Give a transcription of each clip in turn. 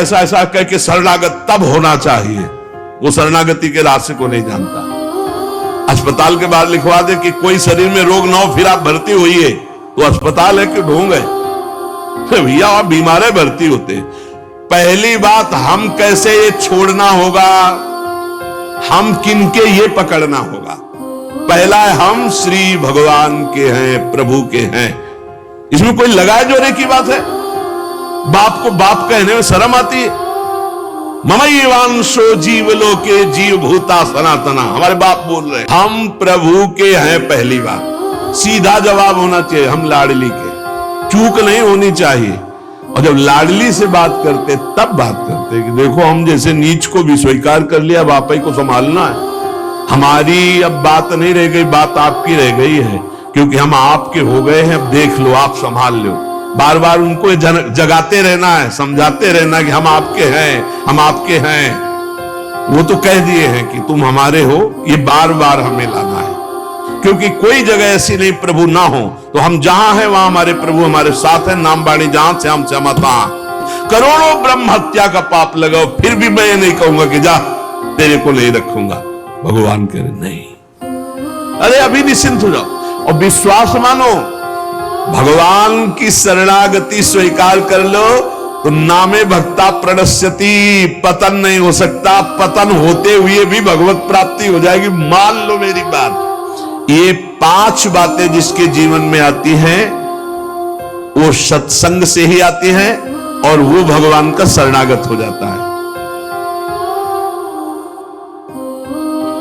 ऐसा ऐसा कह के शरणागत तब होना चाहिए, वो शरणागति के रास्ते को नहीं जानता। अस्पताल के बाहर लिखवा दे कि कोई शरीर में रोग ना हो फिर आप भर्ती होइए, तो अस्पताल है कि ढोंग है? भैया आप बीमार है भर्ती होते। पहली बात, हम कैसे ये छोड़ना होगा, हम किनके ये पकड़ना होगा। पहला है हम श्री भगवान के हैं, प्रभु के हैं। इसमें कोई लगाए जोड़े की बात है? बाप को बाप कहने में शर्म आती है। ममैवांशो जीवलोके जीव भूता सनातना, हमारे बाप बोल रहे हैं हम प्रभु के हैं। पहली बात सीधा जवाब होना चाहिए, हम लाडली के, चूक नहीं होनी चाहिए। और जब लाडली से बात करते तब बात करते कि देखो हम जैसे नीच को भी स्वीकार कर लिया, बाप ही को संभालना है। हमारी अब बात नहीं रह गई, बात आपकी रह गई है, क्योंकि हम आपके हो गए हैं। अब देख लो, आप संभाल लो। बार बार उनको जगाते रहना है, समझाते रहना कि हम आपके हैं, हम आपके हैं। वो तो कह दिए हैं कि तुम हमारे हो, ये बार बार हमें लाना है, क्योंकि कोई जगह ऐसी नहीं प्रभु ना हो। तो हम जहां हैं वहां हमारे प्रभु हमारे साथ है। नाम बाणी जहां से हम सहमता, करोड़ों ब्रह्म हत्या का पाप लगाओ फिर भी मैं ये नहीं कहूंगा कि जा तेरे को नहीं रखूंगा। भगवान कह रहे नहीं, अरे अभी निश्चिंत हो जाओ और विश्वास मानो, भगवान की शरणागति स्वीकार कर लो तो नामे भक्ता प्रणश्यति, पतन नहीं हो सकता। पतन होते हुए भी भगवत प्राप्ति हो जाएगी, मान लो मेरी बात। ये 5 बातें जिसके जीवन में आती हैं वो सत्संग से ही आती हैं और वो भगवान का शरणागत हो जाता है।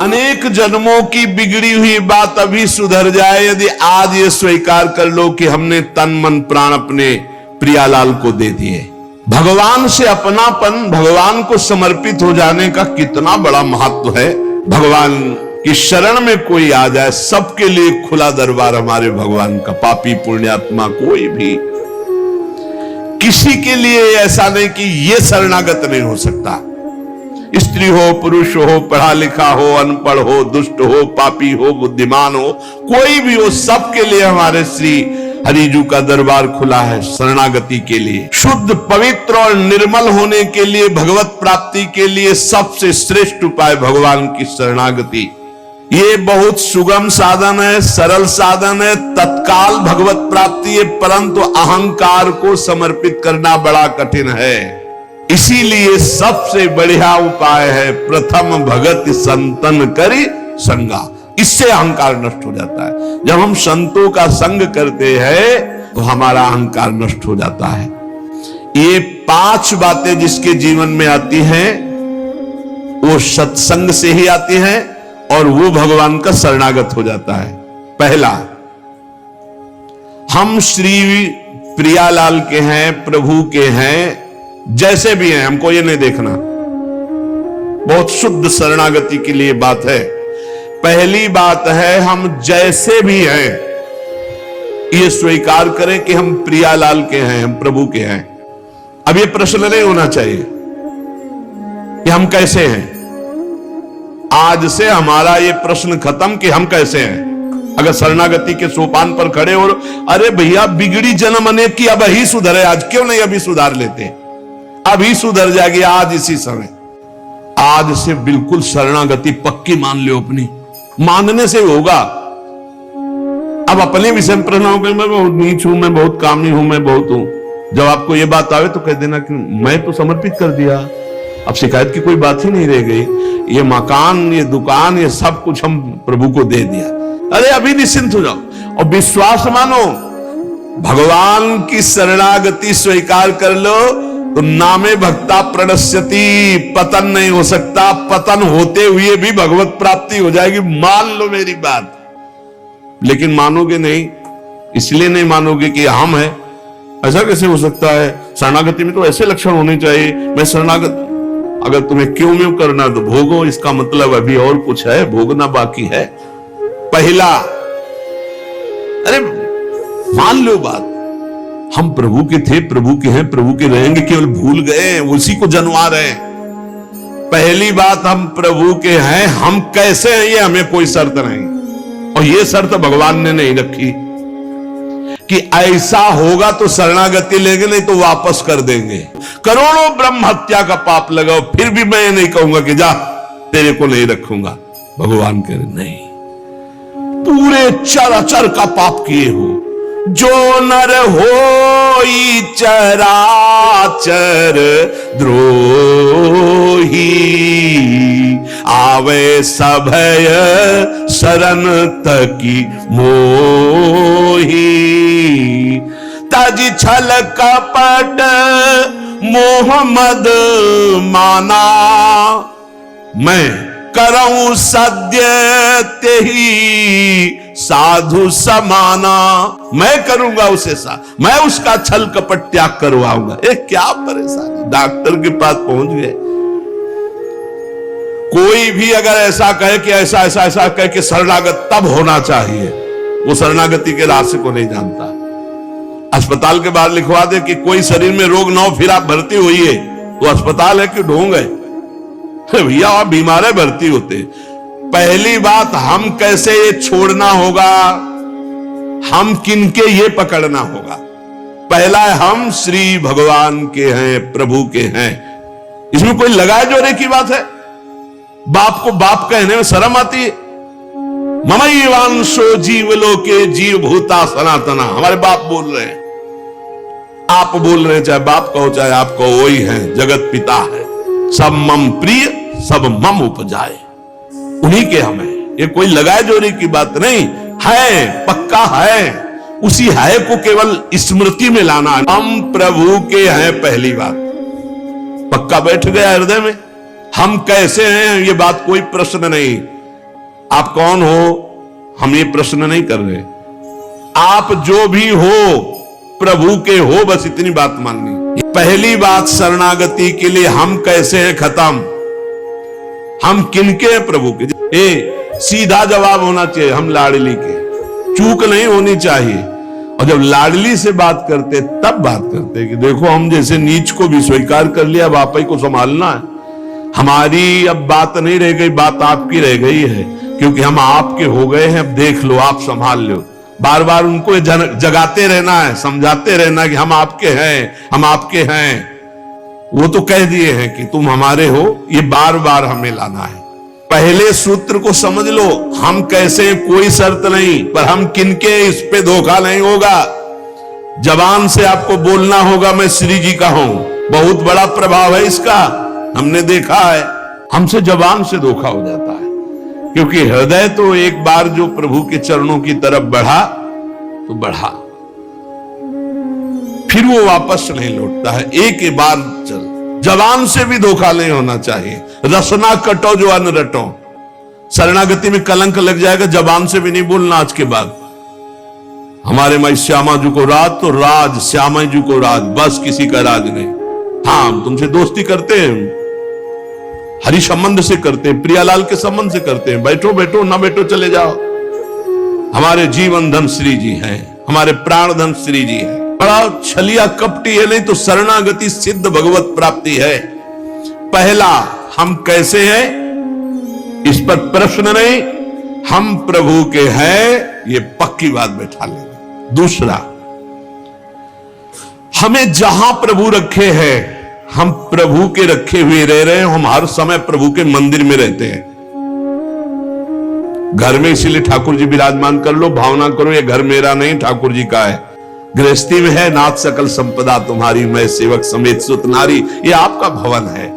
अनेक जन्मों की बिगड़ी हुई बात अभी सुधर जाए यदि आज ये स्वीकार कर लो कि हमने तन मन प्राण अपने प्रियालाल को दे दिए। भगवान से अपनापन, भगवान को समर्पित हो जाने का कितना बड़ा महत्व है। भगवान की शरण में कोई आ जाए, सबके लिए खुला दरबार हमारे भगवान का। पापी पुण्यात्मा कोई भी, किसी के लिए ऐसा नहीं कि ये शरणागत नहीं हो सकता। स्त्री हो, पुरुष हो, पढ़ा लिखा हो, अनपढ़ हो, दुष्ट हो, पापी हो, बुद्धिमान हो, कोई भी हो, सबके लिए हमारे श्री हरिजू का दरबार खुला है शरणागति के लिए। शुद्ध, पवित्र और निर्मल होने के लिए, भगवत प्राप्ति के लिए सबसे श्रेष्ठ उपाय भगवान की शरणागति। ये बहुत सुगम साधन है, सरल साधन है, तत्काल भगवत प्राप्ति है, परंतु अहंकार को समर्पित करना बड़ा कठिन है। इसीलिए सबसे बढ़िया उपाय है प्रथम भगत संतन करी संगा। इससे अहंकार नष्ट हो जाता है। जब हम संतों का संग करते हैं तो हमारा अहंकार नष्ट हो जाता है। ये 5 बातें जिसके जीवन में आती हैं वो सत्संग से ही आती हैं और वो भगवान का शरणागत हो जाता है। पहला, हम श्री प्रियालाल के हैं, प्रभु के हैं, जैसे भी हैं, हमको ये नहीं देखना। बहुत शुद्ध शरणागति के लिए बात है। पहली बात है हम जैसे भी हैं ये स्वीकार करें कि हम प्रियालाल के हैं, हम प्रभु के हैं। अब ये प्रश्न नहीं होना चाहिए कि हम कैसे हैं। आज से हमारा ये प्रश्न खत्म कि हम कैसे हैं। अगर शरणागति के सोपान पर खड़े हो, अरे भैया बिगड़ी जन्म अनेक की, अब ही सुधरे, आज क्यों नहीं अभी सुधार लेते? अभी सुधर जाएगी आज इसी समय। आज से बिल्कुल शरणागति पक्की मान लो अपनी, मानने से होगा। अब अपने विषय में प्रश्न होगा, मैं बहुत नीच हूं, मैं बहुत कामी हूं, मैं बहुत हूं। जब आपको ये बात आवे तो कह देना कि मैं तो समर्पित कर दिया, अब शिकायत की कोई बात ही नहीं रह गई। ये मकान, ये दुकान, ये सब कुछ हम प्रभु को दे दिया। अरे अभी निश्चिंत हो जाओ और विश्वास मानो, भगवान की शरणागति स्वीकार कर लो तो नामे भक्ता प्रणश्यति, पतन नहीं हो सकता। पतन होते हुए भी भगवत प्राप्ति हो जाएगी, मान लो मेरी बात। लेकिन मानोगे नहीं, इसलिए नहीं मानोगे कि हम हैं। ऐसा कैसे हो सकता है? शरणागति में तो ऐसे लक्षण होने चाहिए। मैं शरणागत, अगर तुम्हें क्यों म्यों करना तो भोगो, इसका मतलब अभी और कुछ है, भोगना बाकी है। पहला, अरे मान लो बात, हम प्रभु के थे, प्रभु के हैं, प्रभु के रहेंगे, केवल भूल गए, उसी को जनवा रहे हैं। पहली बात, हम प्रभु के हैं, हम कैसे हैं ये हमें कोई शर्त नहीं, और ये शर्त भगवान ने नहीं रखी। कि ऐसा होगा तो शरणागति लेंगे, नहीं तो वापस कर देंगे। करोड़ों ब्रह्म हत्या का पाप लगाओ, फिर भी मैं नहीं कहूंगा कि जा तेरे को नहीं रखूंगा। भगवान कह रहे नहीं, पूरे चराचर का पाप किए हो, जो नर होई चराचर द्रोही, आवे सभय शरण तकी मोही, तज छल कपट मोह मद माना, मैं करऊं सद्य तेहि साधु समाना, मैं करूंगा उसे मैं उसका छल कपट त्याग करवाऊंगा। क्या परेशानी, डॉक्टर के पास पहुंच गए। कोई भी अगर ऐसा कहे कि ऐसा ऐसा ऐसा कहे कि शरणागत तब होना चाहिए, वो शरणागति के रास्ते को नहीं जानता। अस्पताल के बाहर लिखवा दे कि कोई शरीर में रोग न हो फिर आप भर्ती हुई है, तो अस्पताल है कि ढोंग है? भैया आप बीमार भर्ती होते। पहली बात, हम कैसे ये छोड़ना होगा, हम किनके ये पकड़ना होगा। पहला है हम श्री भगवान के हैं, प्रभु के हैं। इसमें कोई लगाए जोड़े की बात है? बाप को बाप कहने में शर्म आती है। ममैवांशो जीवलोके जीव भूता सनातना, हमारे बाप बोल रहे हैं, आप बोल रहे हैं, चाहे बाप कहो चाहे आप कहो, वही है, जगत पिता है। सब मम प्रिय सब मम उपजाए, उन्हीं के हम हैं। ये कोई लगाए जोड़ी की बात नहीं है, पक्का है। उसी है को केवल स्मृति में लाना। हम प्रभु के हैं, पहली बात पक्का बैठ गया हृदय में। हम कैसे हैं ये बात कोई प्रश्न नहीं। आप कौन हो हम ये प्रश्न नहीं कर रहे। आप जो भी हो प्रभु के हो, बस इतनी बात माननी। पहली बात, शरणागति के लिए हम कैसे हैं खत्म। हम किनके हैं? प्रभु के। सीधा जवाब होना चाहिए, हम लाडली के। चूक नहीं होनी चाहिए। और जब लाडली से बात करते तब बात करते कि देखो हम जैसे नीच को भी स्वीकार कर लिया, अब आप ही को संभालना है। हमारी अब बात नहीं रह गई, बात आपकी रह गई है, क्योंकि हम आपके हो गए हैं। अब देख लो, आप संभाल लो। बार बार उनको जगाते रहना है, समझाते रहना कि हम आपके हैं, हम आपके हैं। वो तो कह दिए हैं कि तुम हमारे हो, ये बार बार हमें लाना है। पहले सूत्र को समझ लो, हम कैसे हैं कोई शर्त नहीं, पर हम किनके, इस पे धोखा नहीं होगा। जबान से आपको बोलना होगा मैं श्री जी का हूं, बहुत बड़ा प्रभाव है इसका, हमने देखा है। हमसे जबान से धोखा हो जाता है, क्योंकि हृदय तो एक बार जो प्रभु के चरणों की तरफ बढ़ा तो बढ़ा, फिर वो वापस नहीं लौटता है। एक बार चल, जबान से भी धोखा नहीं होना चाहिए। रसना कटो जो अन्न रटो, शरणागति में कलंक लग जाएगा। जबान से भी नहीं बोलना आज के बाद, हमारे माई श्यामा जी को राज तो राज, श्यामा जी को राज, बस किसी का राज नहीं। हाँ, हम तुमसे दोस्ती करते हैं, हरि संबंध से करते हैं, प्रियालाल के संबंध से करते हैं। बैठो बैठो, ना बैठो चले जाओ। हमारे जीवन धन श्री जी हैं, हमारे प्राण धन श्री जी है। बड़ा छलिया कपटी है, नहीं तो शरणागति सिद्ध भगवत प्राप्ति है। पहला, हम कैसे हैं इस पर प्रश्न नहीं, हम प्रभु के हैं, ये पक्की बात बैठा लेंगे। दूसरा, हमें जहां प्रभु रखे हैं, हम प्रभु के रखे हुए रह रहे हैं। हम हर समय प्रभु के मंदिर में रहते हैं, घर में, इसीलिए ठाकुर जी विराजमान कर लो, भावना करो ये घर मेरा नहीं ठाकुर जी का है। गृहस्थी में है, नाथ सकल संपदा तुम्हारी, मैं सेवक समेत सुत नारी, ये आपका भवन है।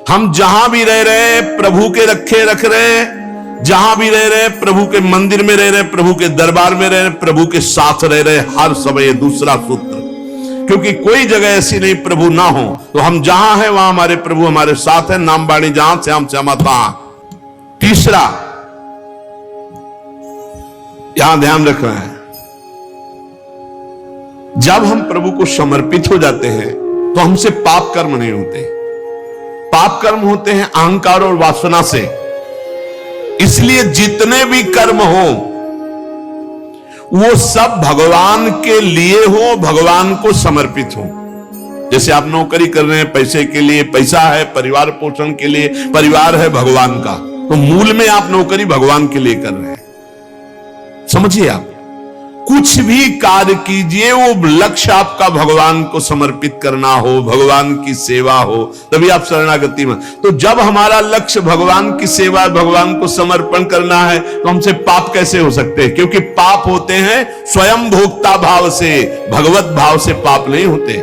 हम जहां भी रह रहे हैं प्रभु के रखे रख रहे हैं, जहां भी रह रहे हैं प्रभु के मंदिर में रह रहे हैं, प्रभु के दरबार में रह रहे हैं, प्रभु के साथ रह रहे हैं हर समय। दूसरा सूत्र, क्योंकि कोई जगह ऐसी नहीं प्रभु ना हो, तो हम जहां हैं वहां हमारे प्रभु हमारे साथ है। नाम बाणी जहां श्याम श्यामा तहां। तीसरा, यहां ध्यान रखना है, जब हम प्रभु को समर्पित हो जाते हैं तो हमसे पाप कर्म नहीं होते। पाप कर्म होते हैं अहंकार और वासना से। इसलिए जितने भी कर्म हो वो सब भगवान के लिए हो, भगवान को समर्पित हो। जैसे आप नौकरी कर रहे हैं पैसे के लिए, पैसा है परिवार पोषण के लिए, परिवार है भगवान का, तो मूल में आप नौकरी भगवान के लिए कर रहे हैं। समझिए आप, कुछ भी कार्य कीजिए, वो लक्ष्य आपका भगवान को समर्पित करना हो, भगवान की सेवा हो, तभी आप शरणागति में। तो जब हमारा लक्ष्य भगवान की सेवा, भगवान को समर्पण करना है, तो हमसे पाप कैसे हो सकते हैं? क्योंकि पाप होते हैं स्वयं भोक्ता भाव से, भगवत भाव से पाप नहीं होते।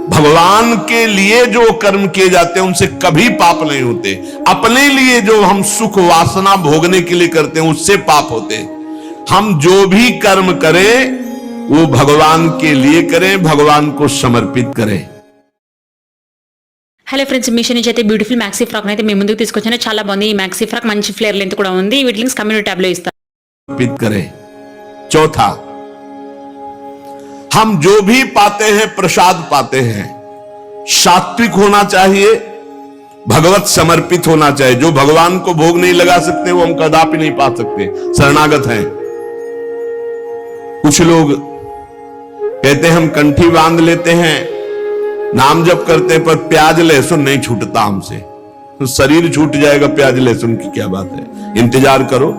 भगवान के लिए जो कर्म किए जाते हैं उनसे कभी पाप नहीं होते। अपने लिए जो हम सुख वासना भोगने के लिए करते हैं उससे पाप होते हैं। हम जो भी कर्म करें वो भगवान के लिए करें, भगवान को समर्पित करें। హలో ఫ్రెండ్స్, మీషో నుంచి అయితే బ్యూటిఫుల్ మ్యాక్సీ ఫ్రాక్ అయితే మీ ముందుకు తీసుకొచ్చాను. చాలా బాగుంది. ఈ మ్యాక్సీ ఫ్రాక్ మంచి ఫ్లేర్ లెంత్ కూడా ఉంది. వీటి లింక్స్ కమ్యూనిటీ ట్యాబ్ లో ఇస్తాను. समर्पित करें। चौथा, हम जो भी पाते हैं प्रसाद पाते हैं, सात्विक होना चाहिए, भगवत समर्पित होना चाहिए। जो भगवान को भोग नहीं लगा सकते वो हम कदापि नहीं पा सकते, शरणागत हैं। कुछ लोग कहते हैं हम कंठी बांध लेते हैं, नाम जप करते हैं, पर प्याज लहसुन नहीं छूटता हमसे। तो शरीर छूट जाएगा, प्याज लहसुन की क्या बात है? इंतजार करो,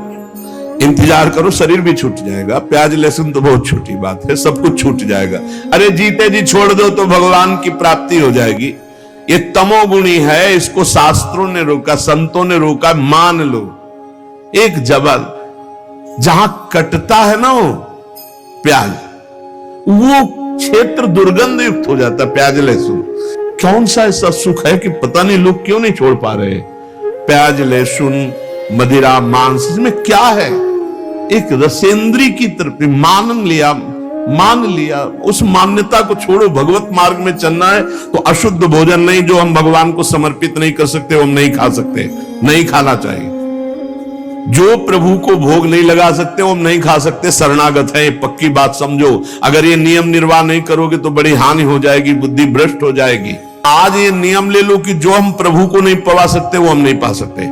इंतजार करो, शरीर भी छूट जाएगा। प्याज लहसुन तो बहुत छोटी बात है, सब कुछ छूट जाएगा। अरे जीते जी छोड़ दो तो भगवान की प्राप्ति हो जाएगी। ये तमोगुणी है, इसको शास्त्रों ने रोका, संतों ने रोका। मान लो एक जबल जहां कटता है ना वो प्याज, वो क्षेत्र दुर्गंध युक्त हो जाता है। प्याज लहसुन कौन सा ऐसा सुख है कि पता नहीं लोग क्यों नहीं छोड़ पा रहे? प्याज लहसुन मदिरा मांस, इसमें क्या है? एक रसेंद्री की तरफ मान लिया, उस मान्यता को छोड़ो। भगवत मार्ग में चलना है तो अशुद्ध भोजन नहीं, जो हम भगवान को समर्पित नहीं कर सकते वो हम नहीं खा सकते, नहीं खाना चाहिए। जो प्रभु को भोग नहीं लगा सकते वो हम नहीं खा सकते, शरणागत है। पक्की बात समझो। अगर ये नियम निर्वाह नहीं करोगे तो बड़ी हानि हो जाएगी, बुद्धि भ्रष्ट हो जाएगी। आज ये नियम ले लो कि जो हम प्रभु को नहीं पा सकते वो हम नहीं पा सकते।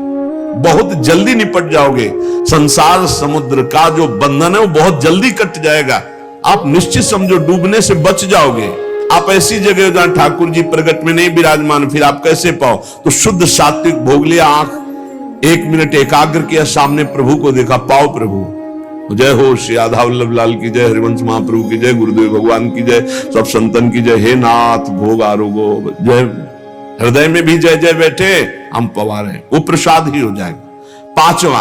बहुत जल्दी निपट जाओगे। संसार समुद्र का जो बंधन है वो बहुत जल्दी कट जाएगा। आप निश्चित समझो डूबने से बच जाओगे। आप ऐसी जगह जहां ठाकुर जी प्रगट में नहीं विराजमान, फिर आप कैसे पाओ? तो शुद्ध सात्विक भोग लिया, आंख 1 मिनट एकाग्र किया, सामने प्रभु को देखा, पाओ प्रभु। जय हो श्री राधा वल्लभ लाल की जय, हरिवंश महाप्रभु की जय, गुरुदेव भगवान की जय, सब संतन की जय। हे नाथ भोग आरोगो जय। हृदय में भी जय जय बैठे, हम पवार हैं, वो प्रसाद ही हो जाएगा। पांचवा,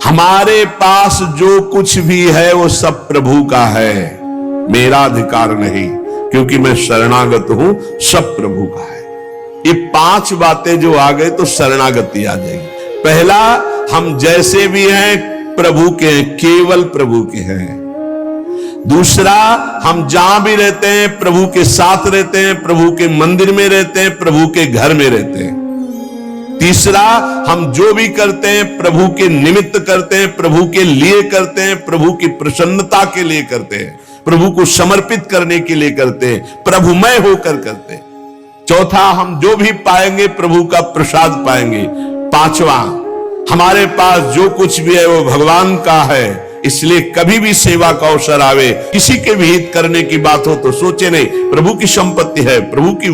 हमारे पास जो कुछ भी है वो सब प्रभु का है, मेरा अधिकार नहीं, क्योंकि मैं शरणागत हूं, सब प्रभु का है। ये 5 बातें जो आ गए तो शरणागति आ जाएगी। पहला, हम जैसे भी हैं प्रभु के हैं, केवल प्रभु के हैं। दूसरा, हम जहां भी रहते हैं प्रभु के साथ रहते हैं, प्रभु के मंदिर में रहते हैं, प्रभु के घर में रहते हैं। तीसरा, हम जो भी करते हैं प्रभु के निमित्त करते हैं, प्रभु के लिए करते हैं, प्रभु की प्रसन्नता के लिए करते हैं, प्रभु को समर्पित करने के लिए करते हैं, प्रभुमय होकर करते हैं। चौथा, हम जो भी पाएंगे प्रभु का प्रसाद पाएंगे। पांचवा, हमारे पास जो कुछ भी है वो भगवान का है, इसलिए कभी भी सेवा का अवसर आवे, किसी के भी हित करने की बात हो तो सोचे नहीं, प्रभु की संपत्ति है, प्रभु की